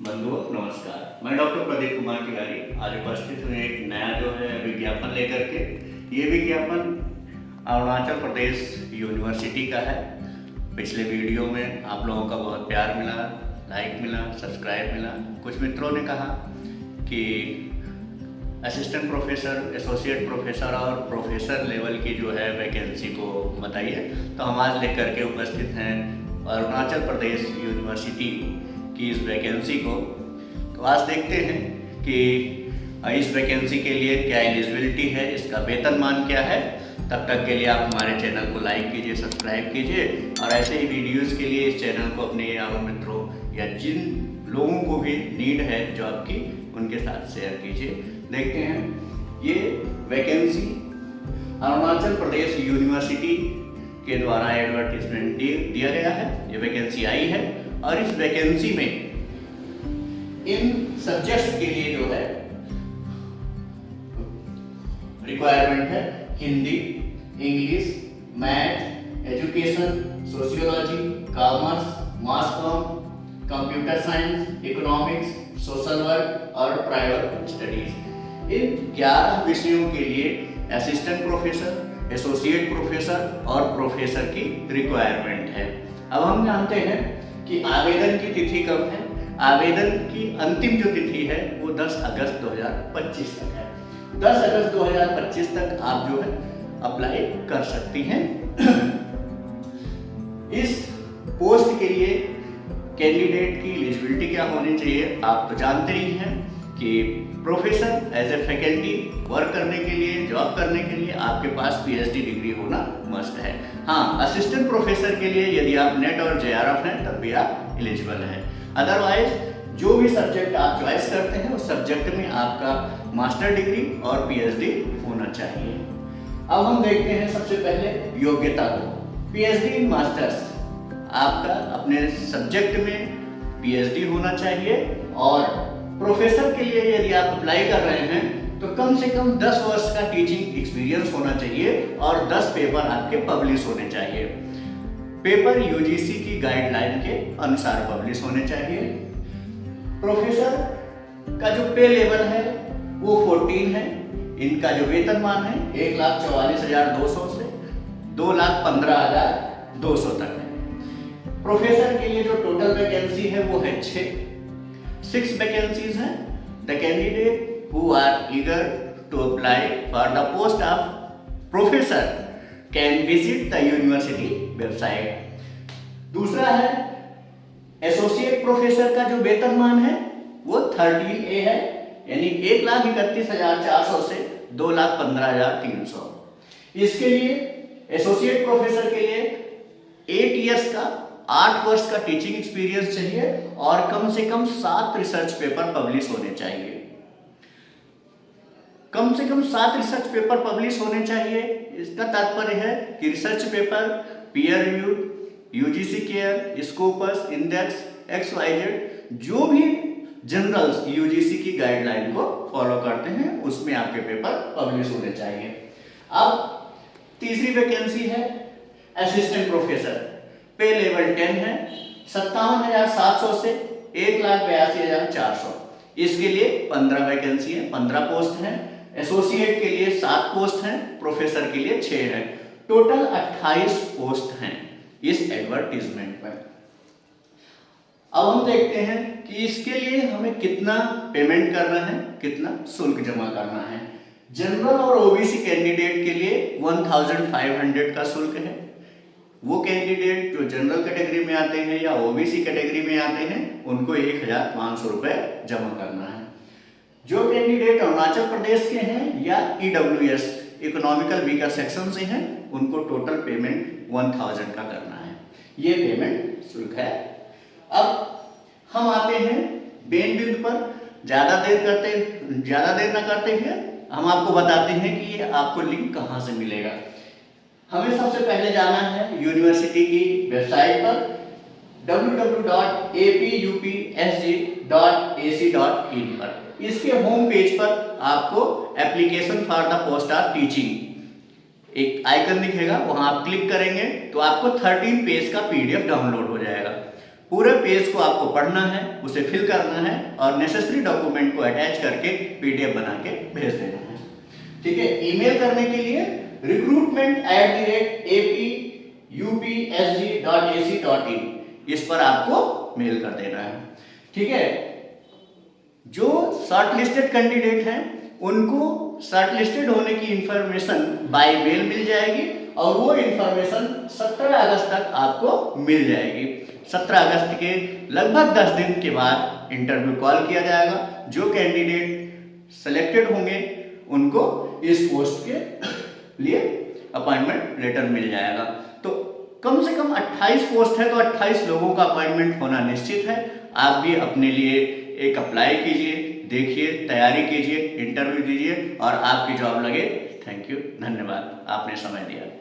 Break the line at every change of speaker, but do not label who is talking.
बंधुओं नमस्कार। मैं डॉक्टर प्रदीप कुमार तिवारी आज उपस्थित हूँ एक नया जो है विज्ञापन लेकर के। ये विज्ञापन अरुणाचल प्रदेश यूनिवर्सिटी का है। पिछले वीडियो में आप लोगों का बहुत प्यार मिला, लाइक मिला, सब्सक्राइब मिला। कुछ मित्रों ने कहा कि असिस्टेंट प्रोफेसर, एसोसिएट प्रोफेसर और प्रोफेसर लेवल की जो है वैकेंसी को बताइए। तो हम आज लेकर के उपस्थित हैं अरुणाचल प्रदेश यूनिवर्सिटी की इस वैकेंसी को। तो आज देखते हैं कि इस वैकेंसी के लिए क्या एलिजिबिलिटी है, इसका वेतनमान क्या है। तब तक के लिए आप हमारे चैनल को लाइक कीजिए, सब्सक्राइब कीजिए और ऐसे ही वीडियोस के लिए इस चैनल को अपने यारों मित्रों या जिन लोगों को भी नीड है जॉब की, उनके साथ शेयर कीजिए। देखते हैं ये वैकेंसी अरुणाचल प्रदेश यूनिवर्सिटी के द्वारा एडवर्टीजमेंट दिया गया है। ये वैकेंसी आई है और इस वैकेंसी में इन सब्जेक्ट्स के लिए जो है रिक्वायरमेंट है Hindi, English, math, education, sociology, commerce, mass com, computer science, economics, social work और प्राइवेट स्टडीज। इन 11 विषयों के लिए असिस्टेंट प्रोफेसर, एसोसिएट प्रोफेसर और प्रोफेसर की रिक्वायरमेंट है। अब हम जानते हैं कि आवेदन की तिथि कब है। आवेदन की अंतिम जो तिथि है वो 10 अगस्त 2025 तक है। 10 अगस्त 2025 तक आप जो है अप्लाई कर सकती हैं। इस पोस्ट के लिए कैंडिडेट की एलिजिबिलिटी क्या होनी चाहिए आप तो जानते ही हैं कि professor as a faculty work करने के लिए, जॉब करने के लिए आपके पास पीएचडी डिग्री होना मस्ट है। हाँ, असिस्टेंट प्रोफेसर के लिए यदि आप नेट और जेआरएफ हैं तब भी आप एलिजिबल हैं। अदरवाइज जो भी सब्जेक्ट आप चॉइस करते हैं उस सब्जेक्ट में आपका मास्टर डिग्री और पीएचडी होना चाहिए। अब हम देखते हैं सबसे पहले योग्यता को। पीएचडी इन मास्टर्स, आपका अपने सब्जेक्ट में पीएचडी होना चाहिए और प्रोफेसर के लिए यदि आप अप्लाई कर रहे हैं तो कम से कम 10 वर्ष का टीचिंग एक्सपीरियंस होना चाहिए और 10 पेपर आपके पब्लिश होने चाहिए। पेपर यूजीसी की गाइडलाइन के अनुसार पब्लिश होने चाहिए। प्रोफेसर का जो पे लेवल है वो 14 है। इनका जो वेतनमान है 1,44,200 से 2,15,200 तक है। प्रोफेसर के लिए जो टोटल वैकेंसी है वो है 6 वैकेंसीज हैं। The candidate who are eager to apply for the post of professor can visit the university website। दूसरा है एसोसिएट प्रोफेसर का जो वेतनमान है वो 13A है, यानी 1,31,400 से 2,15,300। इसके लिए एसोसिएट प्रोफेसर के लिए 8 इयर्स का 8 वर्ष का टीचिंग एक्सपीरियंस चाहिए और कम से कम 7 रिसर्च पेपर पब्लिश होने चाहिए। कम से कम 7 रिसर्च पेपर पब्लिश होने चाहिए। इसका तात्पर्य है कि research paper peer reviewed, UGC care, Scopus, index, XYZ जो भी जर्नल्स यूजीसी की गाइडलाइन को फॉलो करते हैं उसमें आपके पेपर पब्लिश होने चाहिए। अब तीसरी वैकेंसी है असिस्टेंट प्रोफेसर। पे लेवल 10 है, 57,700 से 1,82,400। इसके लिए 15 वैकेंसी है, 15 पोस्ट हैं। एसोसिएट के लिए 7 पोस्ट हैं, प्रोफेसर के लिए 6 हैं। टोटल 28 पोस्ट हैं इस एडवर्टीजमेंट में। अब हम देखते हैं कि इसके लिए हमें कितना पेमेंट करना है, कितना शुल्क जमा करना है। जनरल और ओबीसी कैंडिडेट के लिए 1,500 का शुल्क है। वो कैंडिडेट जो जनरल कैटेगरी में आते हैं या ओबीसी कैटेगरी में आते हैं उनको 1,500 रुपए जमा करना है। जो कैंडिडेट अरुणाचल प्रदेश के हैं या EWS इकोनॉमिकल वीकर सेक्शन से हैं उनको टोटल पेमेंट 1,000 का करना है। ये पेमेंट शुल्क है। अब हम आते हैं मेन बिंदु पर। ज्यादा देर ना करते हुए हम आपको बताते हैं कि ये आपको लिंक कहाँ से मिलेगा। हमें सबसे पहले जाना है यूनिवर्सिटी की वेबसाइट पर www.apupsg.ac.in पर। इसके होम पेज पर आपको application for the post of teaching एक आइकन दिखेगा, वहां आप क्लिक करेंगे तो आपको 13 पेज का PDF डाउनलोड हो जाएगा। पूरे पेज को आपको पढ़ना है, उसे फिल करना है और नेसेसरी डॉक्यूमेंट को अटैच करके पीडीएफ बना के भेज देना है। ठीक है, ईमेल करने के लिए recruitment@apupsg.ac.in इस पर आपको मेल कर देना है। ठीक है, जो शॉर्टलिस्टेड कैंडिडेट हैं उनको शॉर्टलिस्टेड होने की इंफॉर्मेशन बाय मेल मिल जाएगी और वो इंफॉर्मेशन 17 अगस्त तक आपको मिल जाएगी। 17 अगस्त के लगभग 10 दिन के बाद इंटरव्यू कॉल किया जाएगा। जो कैंडिडेट सेलेक्टेड होंगे उनको इस पोस्ट के लिए अपॉइंटमेंट लेटर मिल जाएगा। तो कम से कम 28 पोस्ट है, तो 28 लोगों का अपॉइंटमेंट होना निश्चित है। आप भी अपने लिए एक अप्लाई कीजिए, देखिए, तैयारी कीजिए, इंटरव्यू दीजिए और आपकी जॉब लगे। थैंक यू, धन्यवाद, आपने समय दिया।